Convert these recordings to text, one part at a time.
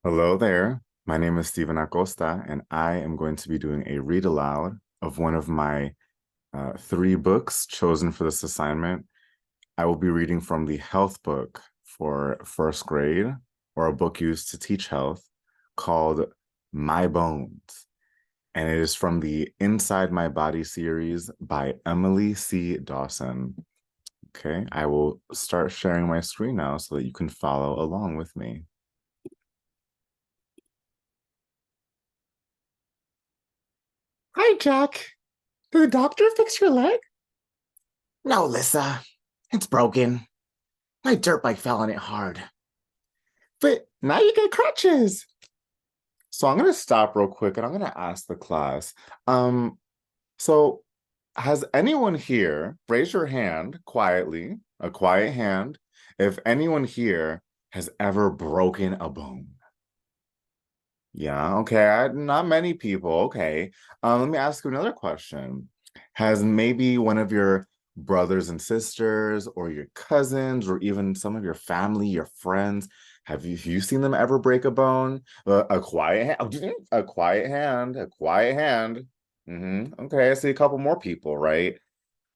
Hello there. My name is Steven Acosta, and I am going to be doing a read aloud of one of my three books chosen for this assignment. I will be reading from the health book for first grade, or a book used to teach health, called My Bones. And it is from the Inside My Body series by Emily C. Dawson. Okay, I will start sharing my screen now so that you can follow along with me. Hi, Jack. Did the doctor fix your leg? No, Lissa. It's broken. My dirt bike fell on it hard. But now you get crutches. So I'm going to stop real quick and I'm going to ask the class. Um, so has anyone here, raise your hand quietly, a quiet hand, if anyone here has ever broken a bone? Yeah, okay, not many people. Okay. Let me ask you another question. Has maybe one of your brothers and sisters or your cousins or even some of your family, your friends, have you seen them ever break a bone? A quiet hand, a quiet hand, a quiet hand. Okay, I see a couple more people, right?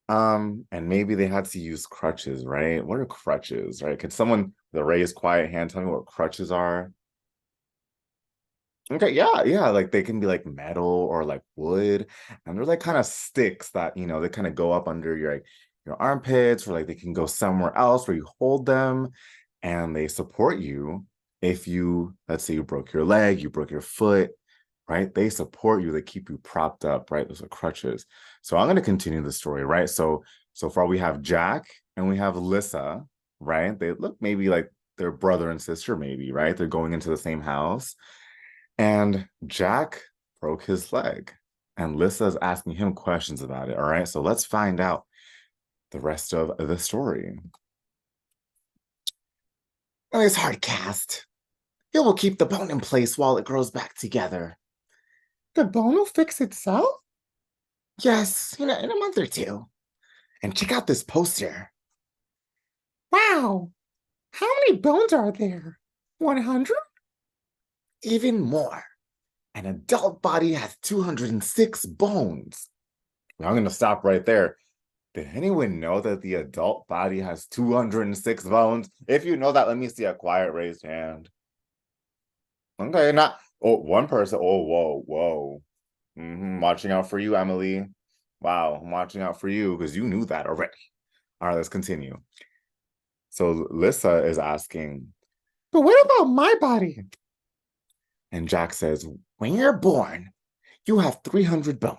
And maybe they had to use crutches, right? What are crutches, right? Could someone with a raised quiet hand tell me what crutches are? Okay, yeah, yeah, like they can be like metal or like wood, and they're like kind of sticks that, they kind of go up under your armpits, or like they can go somewhere else where you hold them and they support you if you, let's say you broke your leg, you broke your foot, right? They support you, they keep you propped up, right? Those are crutches. So I'm going to continue the story, right? So far we have Jack and we have Lissa, right? They look maybe like their brother and sister, maybe, right? They're going into the same house. And Jack broke his leg, and Lissa's asking him questions about it. All right, so let's find out the rest of the story. It's hard cast. It will keep the bone in place while it grows back together. The bone will fix itself? Yes, in a month or two. And check out this poster. Wow. How many bones are there? 100? Even more. An adult body has 206 bones. I'm going to stop right there. Did anyone know that the adult body has 206 bones? If you know that, let me see a quiet raised hand. Okay, not one person. Oh, whoa, whoa. Watching out for you, Emily. Wow, I'm watching out for you because you knew that already. All right, let's continue. So Lissa is asking, But what about my body? and Jack says, when you're born, you have 300 bones.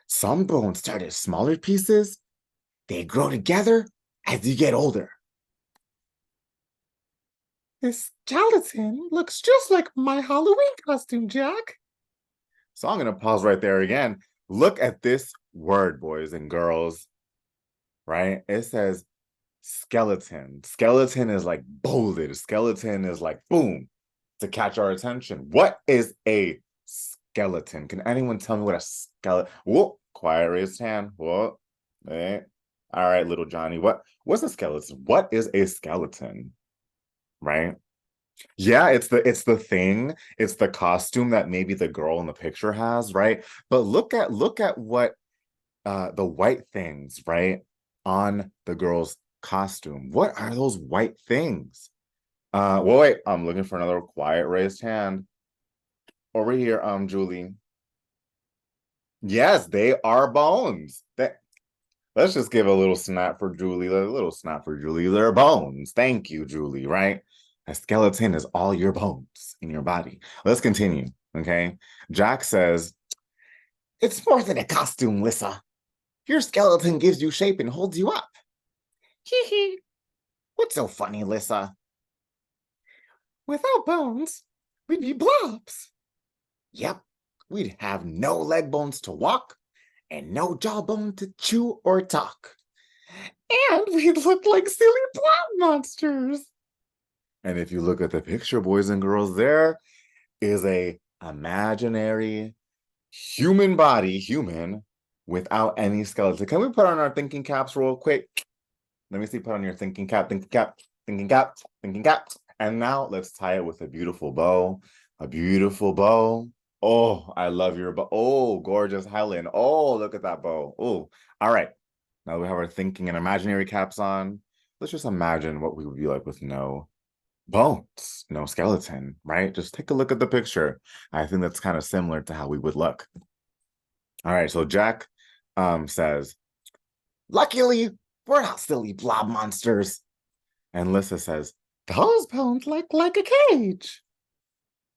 Some bones start as smaller pieces. They grow together as you get older. This skeleton looks just like my Halloween costume, Jack. so I'm going to pause right there again. Look at this word, boys and girls, right? It says skeleton. Skeleton is like bolded. Skeleton is like boom to catch our attention. What is a skeleton? Can anyone tell me what a skeleton? Whoa, quiet raised hand. Whoa, eh. All right, little Johnny. What's a skeleton? What is a skeleton? Right? Yeah, it's the thing. It's the costume that maybe the girl in the picture has, right? But look at what the white things, right, on the girl's costume. What are those white things? Well, wait, I'm looking for another quiet raised hand. Over here, Julie. Yes, they are bones. Let's just give a little snap for Julie. A little snap for Julie. They're bones. Thank you, Julie, right? A skeleton is all your bones in your body. Let's continue, okay? Jack says, It's more than a costume, Lissa. Your skeleton gives you shape and holds you up. Hee hee. What's so funny, Lissa? Without bones, we'd be blobs. Yep, we'd have no leg bones to walk and no jawbone to chew or talk. And we'd look like silly blob monsters. and if you look at the picture, boys and girls, there is a imaginary human body, human, without any skeleton. Can we put on our thinking caps real quick? Let me see, put on your thinking cap, thinking cap, thinking cap, thinking cap. And now let's tie it with a beautiful bow. A beautiful bow. Oh, I love your bow. Oh, gorgeous Helen. Oh, look at that bow. Oh, all right. Now we have our thinking and imaginary caps on. Let's just imagine what we would be like with no bones, no skeleton, right? Just take a look at the picture. I think that's kind of similar to how we would look. All right, so Jack says, luckily, we're not silly blob monsters. And Lissa says, Those bones look like a cage.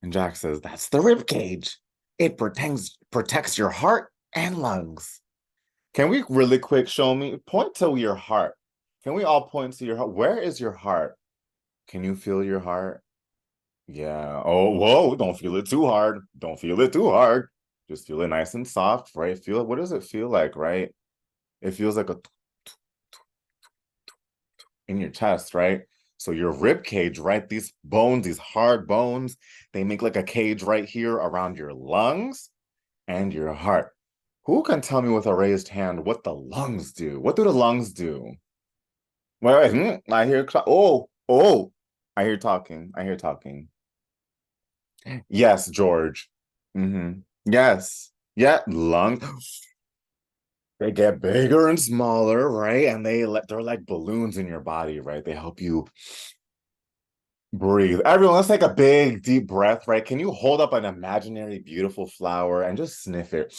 and Jack says, that's the rib cage. It protects your heart and lungs. Can we really quick point to your heart? Can we all point to your heart? Where is your heart? Can you feel your heart? Yeah. Oh, whoa, don't feel it too hard. Don't feel it too hard. Just feel it nice and soft, right? Feel it. What does it feel like, right? It feels like a in your chest, right? So your rib cage, right? These bones, these hard bones, they make like a cage right here around your lungs and your heart. Who can tell me with a raised hand what the lungs do? What do the lungs do? Wait, I hear, oh, I hear talking. I hear talking. Yes, George. Yes. Yeah, lungs. They get bigger and smaller, right? And they're like balloons in your body, right? They help you breathe. Everyone, let's take a big deep breath, right? Can you hold up an imaginary beautiful flower and just sniff it?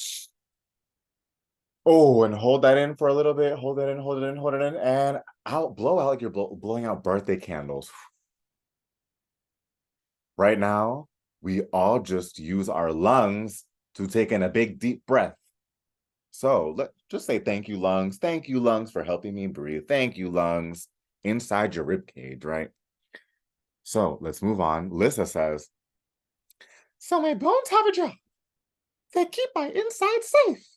Oh, and hold that in for a little bit. Hold it in, hold it in, hold it in, and out. Blow out like you're blowing out birthday candles. Right now, we all just use our lungs to take in a big deep breath. So let's just say thank you, lungs. Thank you, lungs, for helping me breathe. Thank you, lungs, inside your rib cage, right? So let's move on. Lissa says, So my bones have a job. They keep my inside safe.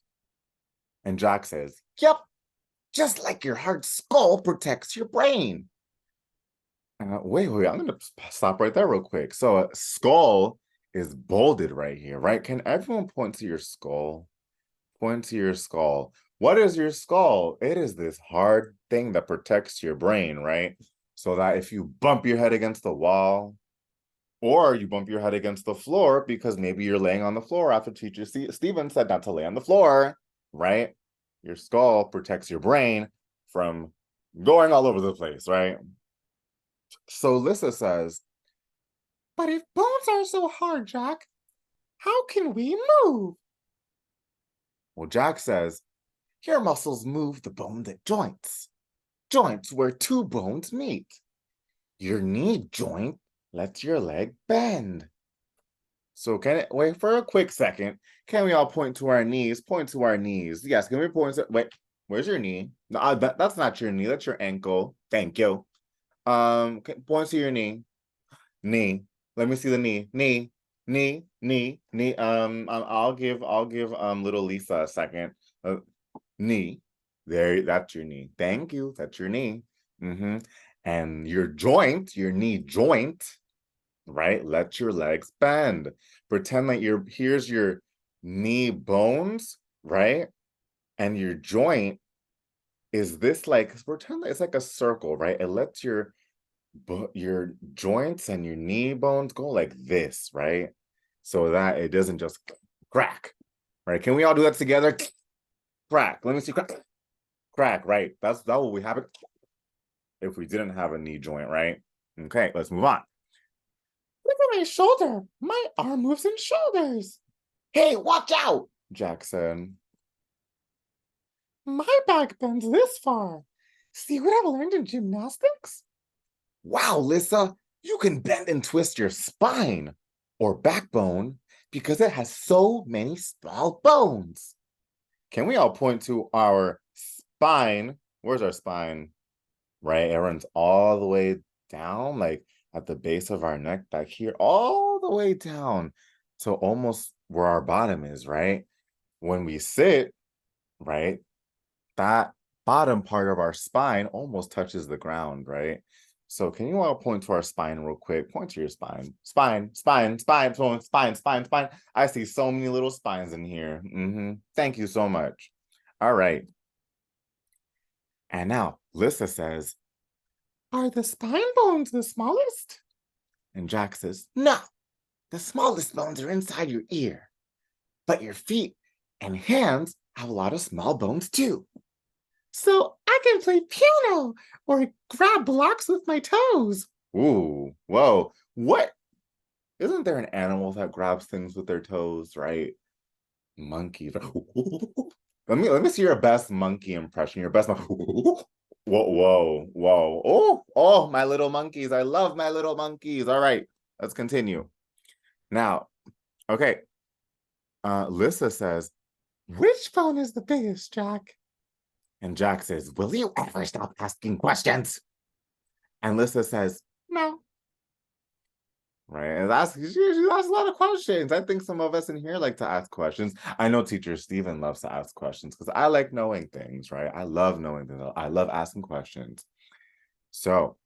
and Jack says, yep, just like your hard skull protects your brain. Wait, I'm going to stop right there real quick. So skull is bolded right here, right? Can everyone point to your skull? Point to your skull. What is your skull? It is this hard thing that protects your brain, right? So that if you bump your head against the wall, or you bump your head against the floor because maybe you're laying on the floor after teacher Steven said not to lay on the floor, right? Your skull protects your brain from going all over the place, right? So Lissa says, But if bones are so hard, Jack, how can we move? well, Jack says, your muscles move the bone that joints. Joints where two bones meet. Your knee joint lets your leg bend. So can it wait for a quick second? Can we all point to our knees? Point to our knees. Yes, can we point to wait? Where's your knee? No, that's not your knee. That's your ankle. Thank you. Point to your knee. Knee. Let me see the knee. Knee. I'll give little Lisa a second. Knee. There, that's your knee. Thank you. That's your knee. And your joint, your knee joint, right? Let your legs bend. Pretend like here's your knee bones, right? And your joint is this like pretend it's like a circle, right? It lets your joints and your knee bones go like this, right? So that it doesn't just crack, right? Can we all do that together? Crack. Let me see. Crack, right? That what we have it if we didn't have a knee joint, right? Okay, let's move on. Look at my shoulder. My arm moves in shoulders. Hey, watch out, Jack said. My back bends this far. See what I've learned in gymnastics? Wow, Lissa, you can bend and twist your spine or backbone because it has so many small bones. Can we all point to our spine? Where's our spine? Right, it runs all the way down, like at the base of our neck back here, all the way down to almost where our bottom is, right? When we sit, right, that bottom part of our spine almost touches the ground, right? So can you all point to our spine real quick? Point to your spine. Spine. I see so many little spines in here. Thank you so much. All right. And now Lissa says, Are the spine bones the smallest? And Jack says, no, the smallest bones are inside your ear, but your feet and hands have a lot of small bones too. So I can play piano or grab blocks with my toes. Ooh, whoa. What? Isn't there an animal that grabs things with their toes, right? Monkeys. Let me see your best monkey impression. Your best whoa, whoa, whoa. Oh, my little monkeys. I love my little monkeys. All right, let's continue. Now, okay. Lissa says, Which bone is the biggest, Jack? and Jack says, will you ever stop asking questions? And Lissa says, No. right, and she asks a lot of questions. I think some of us in here like to ask questions. I know teacher Stephen loves to ask questions because I like knowing things, right? I love knowing things. I love asking questions. So,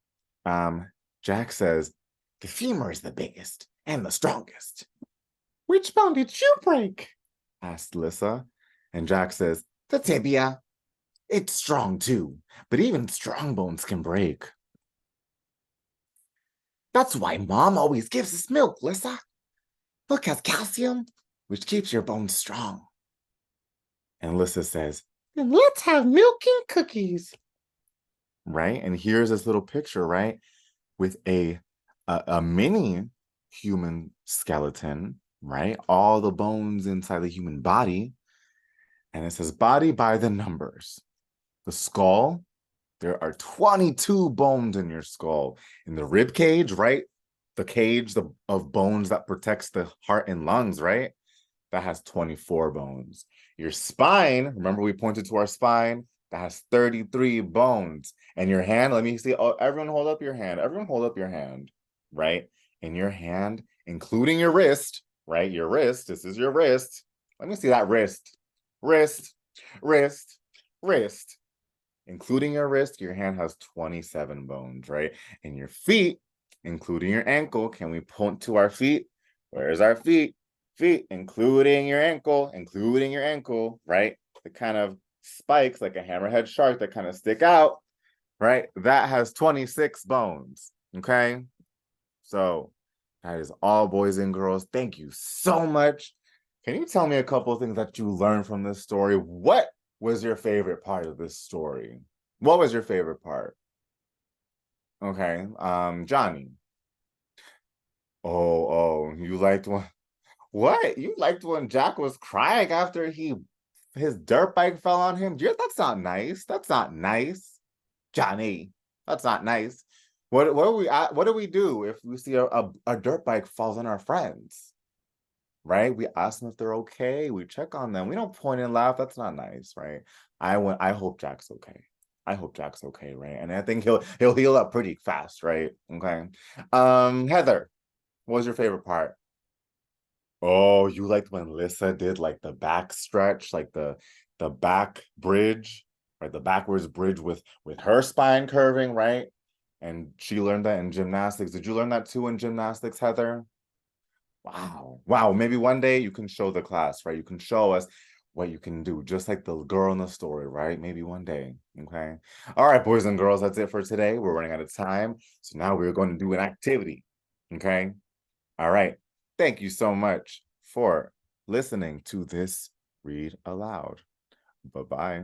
Jack says, the femur is the biggest and the strongest. Which bone did you break? Asked Lissa. And Jack says, The tibia. It's strong too, but even strong bones can break. That's why Mom always gives us milk, Lissa. Milk has calcium, which keeps your bones strong. and Lissa says, Then let's have milk and cookies. right? And here's this little picture, right? With a mini human skeleton, right? All the bones inside the human body. And it says body by the numbers. The skull, there are 22 bones in your skull. In the rib cage, right? The cage of bones that protects the heart and lungs, right? That has 24 bones. Your spine, remember we pointed to our spine? That has 33 bones. And your hand, let me see. Oh, everyone hold up your hand. Everyone hold up your hand, right? In your hand, including your wrist, right? Your wrist, this is your wrist. Let me see that wrist. Wrist, wrist, wrist. Including your wrist, your hand has 27 bones, right? And your feet, including your ankle, can we point to our feet? Where's our feet? Feet, including your ankle, right? The kind of spikes like a hammerhead shark that kind of stick out, right? That has 26 bones, okay? So that is all, boys and girls. Thank you so much. Can you tell me a couple of things that you learned from this story? What was your favorite part of this story? What was your favorite part? Okay, Johnny. Oh, you liked one. What? You liked when Jack was crying after his dirt bike fell on him? That's not nice. That's not nice. Johnny, that's not nice. What do we do if we see a dirt bike falls on our friends? Right? We ask them if they're okay. We check on them. We don't point and laugh. That's not nice, right? I hope Jack's okay. I hope Jack's okay, right? And I think he'll heal up pretty fast, right? Okay. Heather, what was your favorite part? Oh, you liked when Lissa did like the back stretch, like the back bridge, right? The backwards bridge with her spine curving, right? And she learned that in gymnastics. Did you learn that too in gymnastics, Heather? Wow. Wow. Maybe one day you can show the class, right? You can show us what you can do, just like the girl in the story, right? Maybe one day. Okay. All right, boys and girls, that's it for today. We're running out of time. So now we're going to do an activity. Okay. All right. Thank you so much for listening to this Read Aloud. Bye-bye.